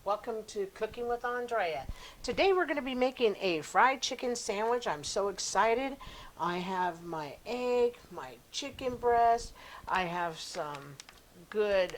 Welcome to Cooking with Andrea. Today we're going to be making a fried chicken sandwich. I'm so excited. I have my egg, my chicken breast. I have some good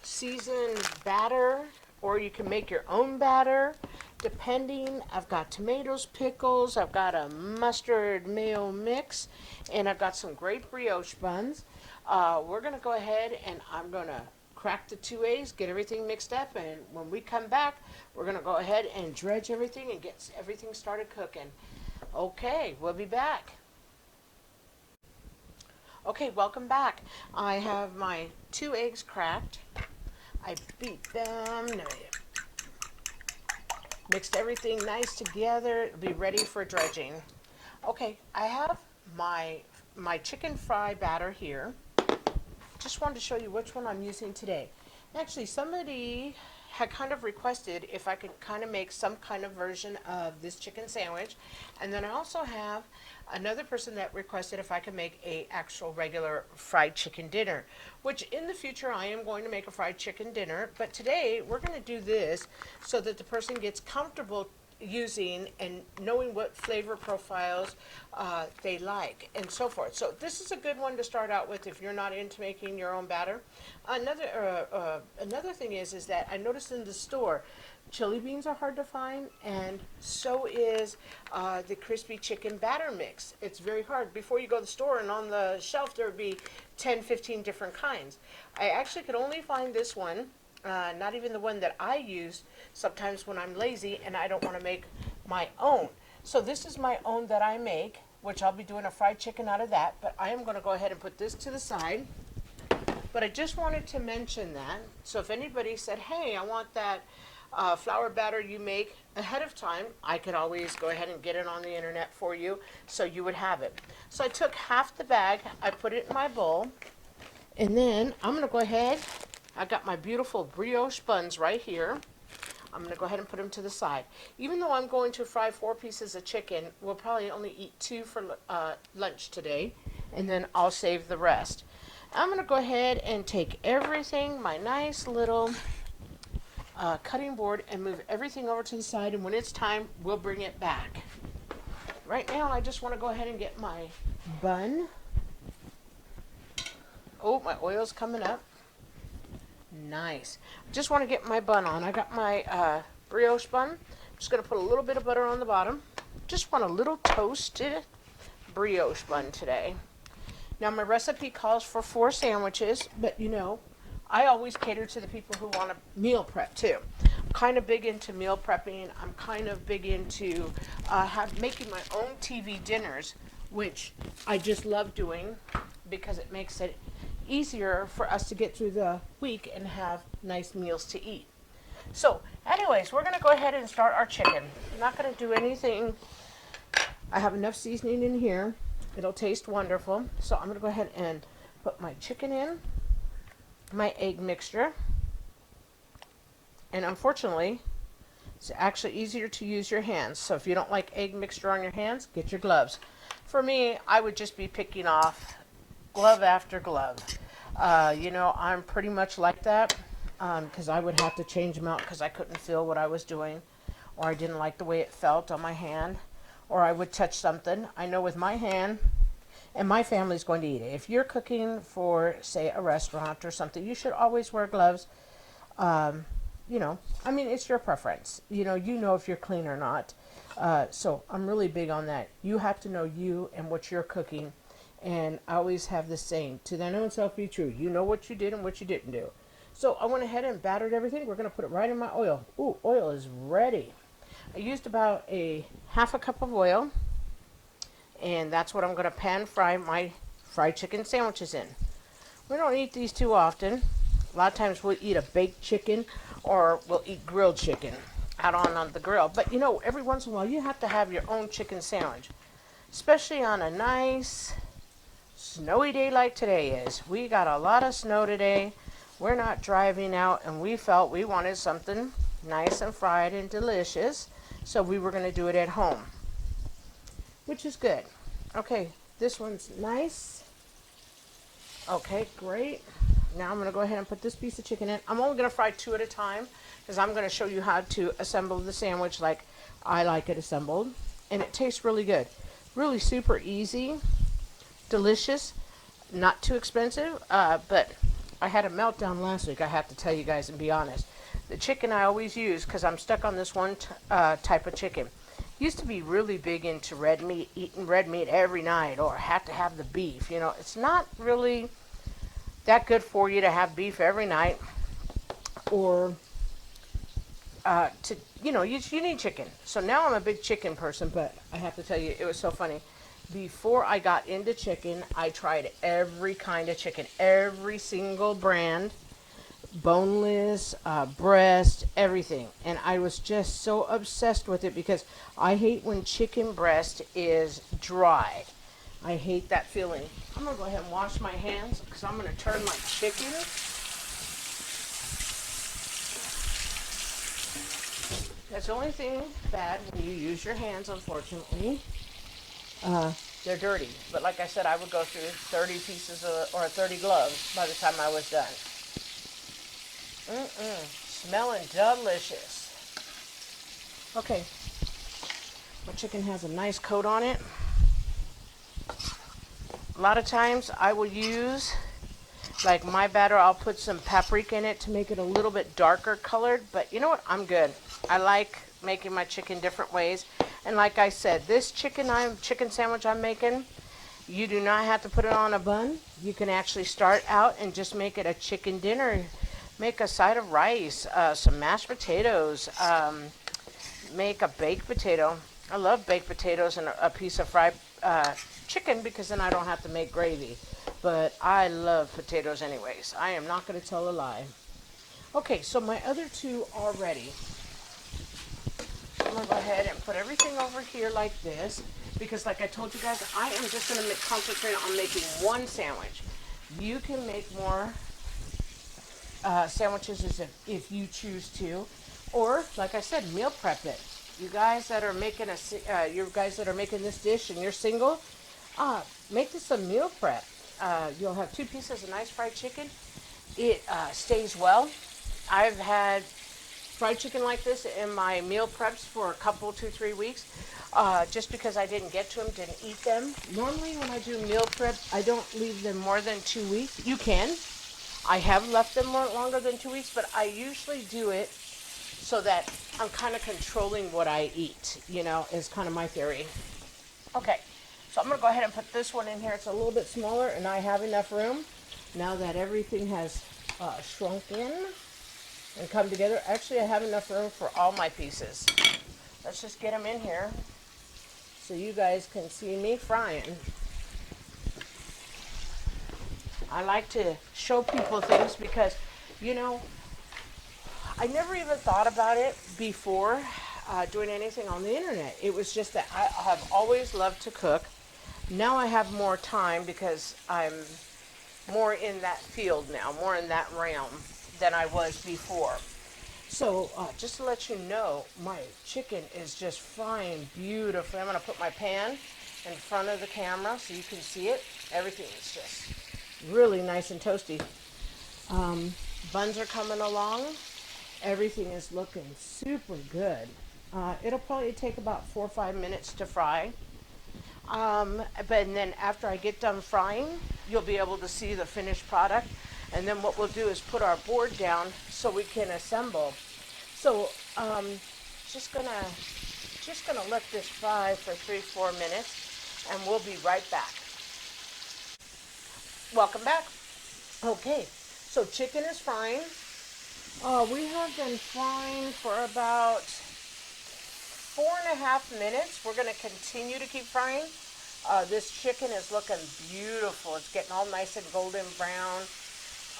seasoned batter, or you can make your own batter depending. I've got tomatoes, pickles, I've got a mustard mayo mix, and I've got some great brioche buns. We're going to go ahead and I'm going to crack the 2 eggs, get everything mixed up, and when we come back, we're going to go ahead and dredge everything and get everything started cooking. Okay, we'll be back. Okay, welcome back. I have my 2 eggs cracked. I beat them, mixed everything nice together. It'll be ready for dredging. Okay, I have my chicken fry batter here. Just wanted to show you which one I'm using today. Actually, somebody had kind of requested if I could kind of make some kind of version of this chicken sandwich. And then I also have another person that requested if I could make a actual regular fried chicken dinner, which in the future I am going to make a fried chicken dinner. But today we're going to do this so that the person gets comfortable using and knowing what flavor profiles they like and so forth. So this is a good one to start out with if you're not into making your own batter. Another thing is that I noticed in the store chili beans are hard to find, and so is the crispy chicken batter mix. It's very hard. Before you go to the store and on the shelf there would be 10-15 different kinds. I actually could only find this one. Not even the one that I use sometimes when I'm lazy and I don't want to make my own. So this is my own that I make, which I'll be doing a fried chicken out of that, but I am going to go ahead and put this to the side. But I just wanted to mention that, so if anybody said, hey, I want that flour batter you make ahead of time, I could always go ahead and get it on the internet for you so you would have it. So I took half the bag, I put it in my bowl, and then I'm going to go ahead. I got my beautiful brioche buns right here. I'm going to go ahead and put them to the side. Even though I'm going to fry 4 pieces of chicken, we'll probably only eat 2 for lunch today, and then I'll save the rest. I'm going to go ahead and take everything, my nice little cutting board, and move everything over to the side, and when it's time, we'll bring it back. Right now, I just want to go ahead and get my bun. Oh, my oil's coming up. Nice. Just want to get my bun on. I got my brioche bun. I'm just going to put a little bit of butter on the bottom. Just want a little toasted brioche bun today. Now my recipe calls for 4 sandwiches, but you know, I always cater to the people who want to meal prep too. I'm kind of big into meal prepping. I'm kind of big into making my own TV dinners, which I just love doing because it makes it easier for us to get through the week and have nice meals to eat. So anyways, we're going to go ahead and start our chicken. I'm not going to do anything. I have enough seasoning in here. It'll taste wonderful. So I'm going to go ahead and put my chicken in, my egg mixture, and unfortunately it's actually easier to use your hands. So if you don't like egg mixture on your hands, get your gloves. For me, I would just be picking off glove after glove. You know, I'm pretty much like that because I would have to change them out because I couldn't feel what I was doing, or I didn't like the way it felt on my hand, or I would touch something. I know with my hand, and my family's going to eat it. If you're cooking for, say, a restaurant or something, you should always wear gloves. You know, I mean, it's your preference. You know if you're clean or not. So I'm really big on that. You have to know you and what you're cooking. And I always have the saying, to thine own self be true. You know what you did and what you didn't do. So I went ahead and battered everything. We're going to put it right in my oil. Ooh, oil is ready. I used about a half a cup of oil. And that's what I'm going to pan fry my fried chicken sandwiches in. We don't eat these too often. A lot of times we'll eat a baked chicken or we'll eat grilled chicken out on the grill. But you know, every once in a while you have to have your own chicken sandwich. Especially on a nice snowy day like today is. We got a lot of snow today. We're not driving out, and we felt we wanted something nice and fried and delicious, so we were going to do it at home, which is good. Okay, this one's nice. Okay, great. Now I'm going to go ahead and put this piece of chicken in. I'm only going to fry 2 at a time because I'm going to show you how to assemble the sandwich like I like it assembled. And it tastes really good. Really super easy, delicious, not too expensive, but I had a meltdown last week, I have to tell you guys and be honest. The chicken I always use, because I'm stuck on this one type of chicken, used to be really big into red meat, eating red meat every night, or have to have the beef. You know, it's not really that good for you to have beef every night, or to, you know, you need chicken. So now I'm a big chicken person, but I have to tell you, it was so funny. Before I got into chicken, I tried every kind of chicken, every single brand, boneless, breast, everything. And I was just so obsessed with it because I hate when chicken breast is dry. I hate that feeling. I'm going to go ahead and wash my hands because I'm going to turn my chicken. That's the only thing bad when you use your hands, unfortunately. They're dirty. But like I said, I would go through 30 pieces or 30 gloves by the time I was done. Smelling delicious. Okay. My chicken has a nice coat on it. A lot of times I will use, like my batter, I'll put some paprika in it to make it a little bit darker colored. But you know what? I'm good. I like making my chicken different ways. And like I said, this chicken sandwich I'm making, you do not have to put it on a bun. You can actually start out and just make it a chicken dinner. Make a side of rice, some mashed potatoes, make a baked potato. I love baked potatoes and a piece of fried chicken because then I don't have to make gravy. But I love potatoes anyways. I am not going to tell a lie. Okay, so my other two are ready. I'm going to go ahead and put everything over here like this because like I told you guys, I am just going to concentrate on making one sandwich. You can make more sandwiches if you choose to, or like I said, meal prep it. You guys that are making this dish and you're single, make this a meal prep. You'll have 2 pieces of nice fried chicken. It stays well. I've had fried chicken like this in my meal preps for a couple, 2-3 weeks, just because I didn't get to them, didn't eat them. Normally when I do meal prep, I don't leave them more than 2 weeks. You can. I have left them longer than 2 weeks, but I usually do it so that I'm kind of controlling what I eat, you know, is kind of my theory. Okay, so I'm going to go ahead and put this one in here. It's a little bit smaller, and I have enough room now that everything has shrunk in and come together. Actually, I have enough room for all my pieces. Let's just get them in here so you guys can see me frying. I like to show people things because, you know, I never even thought about it before doing anything on the internet. It was just that I have always loved to cook. Now I have more time because I'm more in that field now, more in that realm than I was before. So just to let you know, my chicken is just frying beautifully. I'm going to put my pan in front of the camera so you can see it. Everything is just really nice and toasty. Buns are coming along. Everything is looking super good. It'll probably take about 4 or 5 minutes to fry. But then after I get done frying, you'll be able to see the finished product. And then what we'll do is put our board down so we can assemble. So just gonna let this fry for 3-4 minutes, and we'll be right back. Welcome back. Okay, so chicken is frying. We have been frying for about 4.5 minutes. We're going to continue to keep frying. This chicken is looking beautiful. It's getting all nice and golden brown.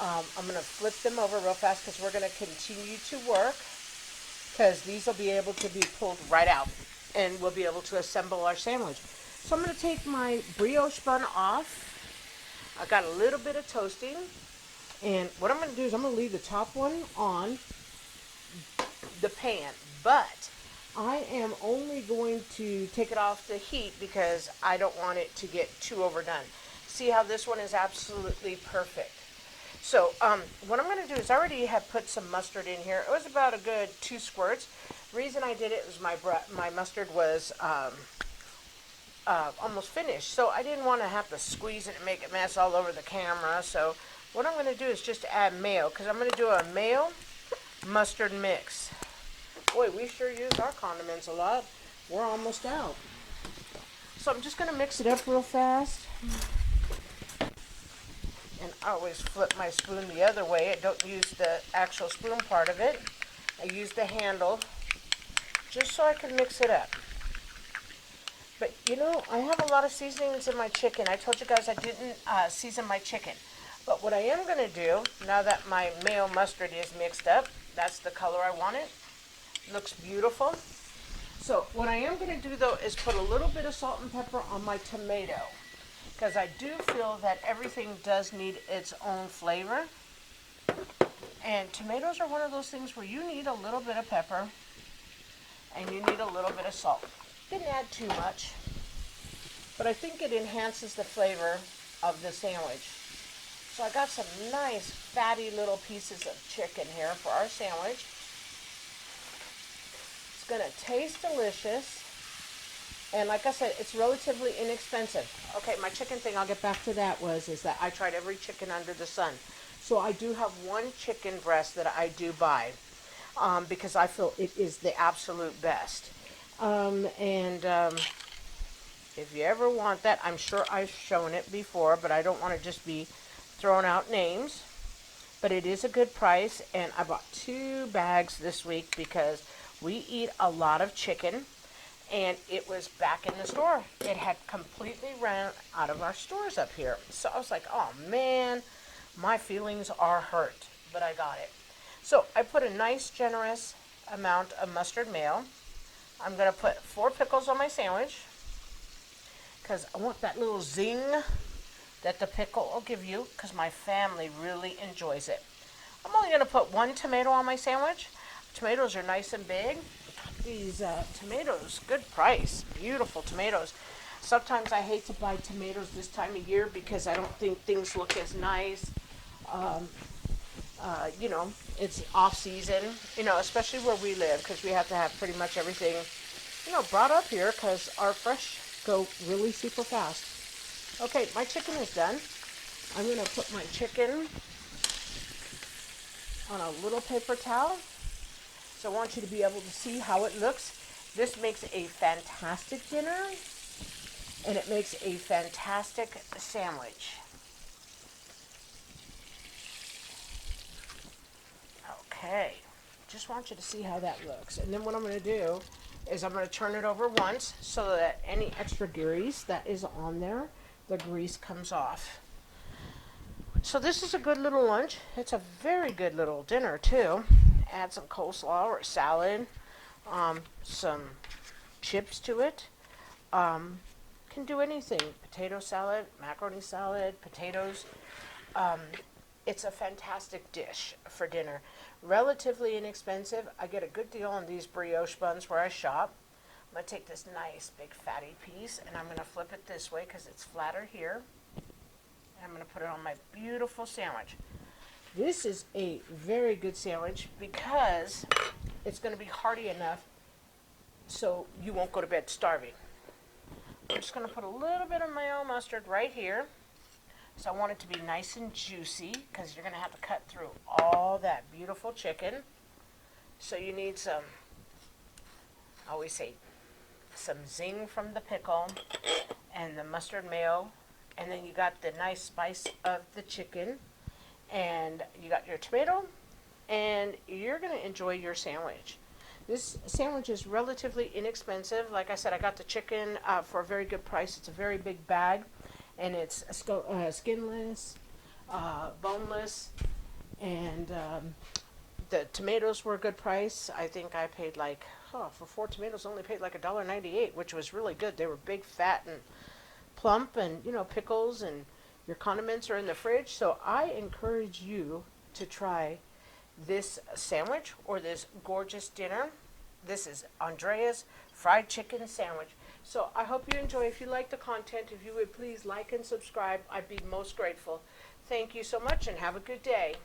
I'm going to flip them over real fast because we're going to continue to work because these will be able to be pulled right out and we'll be able to assemble our sandwich. So I'm going to take my brioche bun off. I got a little bit of toasting, and what I'm going to do is I'm going to leave the top one on the pan, but I am only going to take it off the heat because I don't want it to get too overdone. See how this one is absolutely perfect. So what I'm going to do is I already have put some mustard in here. It was about a good 2 squirts. Reason I did it was my mustard was almost finished, so I didn't want to have to squeeze it and make a mess all over the camera. So what I'm going to do is just add mayo, because I'm going to do a mayo mustard mix. Boy, we sure use our condiments a lot. We're almost out. So I'm just going to mix it up real fast. And I always flip my spoon the other way. I don't use the actual spoon part of it. I use the handle just so I can mix it up. But you know, I have a lot of seasonings in my chicken. I told you guys I didn't season my chicken. But what I am going to do, now that my mayo mustard is mixed up, that's the color I want it. Looks beautiful. So what I am going to do though is put a little bit of salt and pepper on my tomato, because I do feel that everything does need its own flavor. And tomatoes are one of those things where you need a little bit of pepper and you need a little bit of salt. Didn't add too much, but I think it enhances the flavor of the sandwich. So I got some nice fatty little pieces of chicken here for our sandwich. It's going to taste delicious. And like I said, it's relatively inexpensive. Okay, my chicken thing, I'll get back to that, is that I tried every chicken under the sun. So I do have one chicken breast that I do buy because I feel it is the absolute best. If you ever want that, I'm sure I've shown it before, but I don't want to just be throwing out names. But it is a good price, and I bought 2 bags this week because we eat a lot of chicken, and it was back in the store. It had completely ran out of our stores up here. So I was like, oh man, my feelings are hurt, but I got it. So I put a nice generous amount of mustard mayo. I'm going to put 4 pickles on my sandwich because I want that little zing that the pickle will give you, because my family really enjoys it. I'm only going to put 1 tomato on my sandwich. Tomatoes are nice and big. These tomatoes, good price, beautiful tomatoes. Sometimes I hate to buy tomatoes this time of year because I don't think things look as nice. You know, it's off season, you know, especially where we live, because we have to have pretty much everything, you know, brought up here because our fresh go really super fast. Okay, my chicken is done. I'm going to put my chicken on a little paper towel. So I want you to be able to see how it looks. This makes a fantastic dinner, and it makes a fantastic sandwich. Okay, just want you to see how that looks. And then what I'm going to do is I'm going to turn it over once so that any extra grease that is on there, the grease comes off. So this is a good little lunch. It's a very good little dinner too. Add some coleslaw or salad, some chips to it. Can do anything. Potato salad, macaroni salad, potatoes. It's a fantastic dish for dinner. Relatively inexpensive. I get a good deal on these brioche buns where I shop. I'm going to take this nice big fatty piece and I'm going to flip it this way because it's flatter here. And I'm going to put it on my beautiful sandwich. This is a very good sandwich because it's going to be hearty enough so you won't go to bed starving. I'm just going to put a little bit of mayo mustard right here. So I want it to be nice and juicy because you're going to have to cut through all that beautiful chicken. So you need some, I always say, some zing from the pickle and the mustard mayo. And then you got the nice spice of the chicken. And you got your tomato. And you're going to enjoy your sandwich. This sandwich is relatively inexpensive. Like I said, I got the chicken for a very good price. It's a very big bag. And it's skinless, boneless, and the tomatoes were a good price. I think I paid like, for 4 tomatoes, only paid like $1.98, which was really good. They were big, fat, and plump, and you know, pickles, and your condiments are in the fridge. So I encourage you to try this sandwich or this gorgeous dinner. This is Andrea's fried chicken sandwich. So I hope you enjoy. If you like the content, if you would please like and subscribe, I'd be most grateful. Thank you so much and have a good day.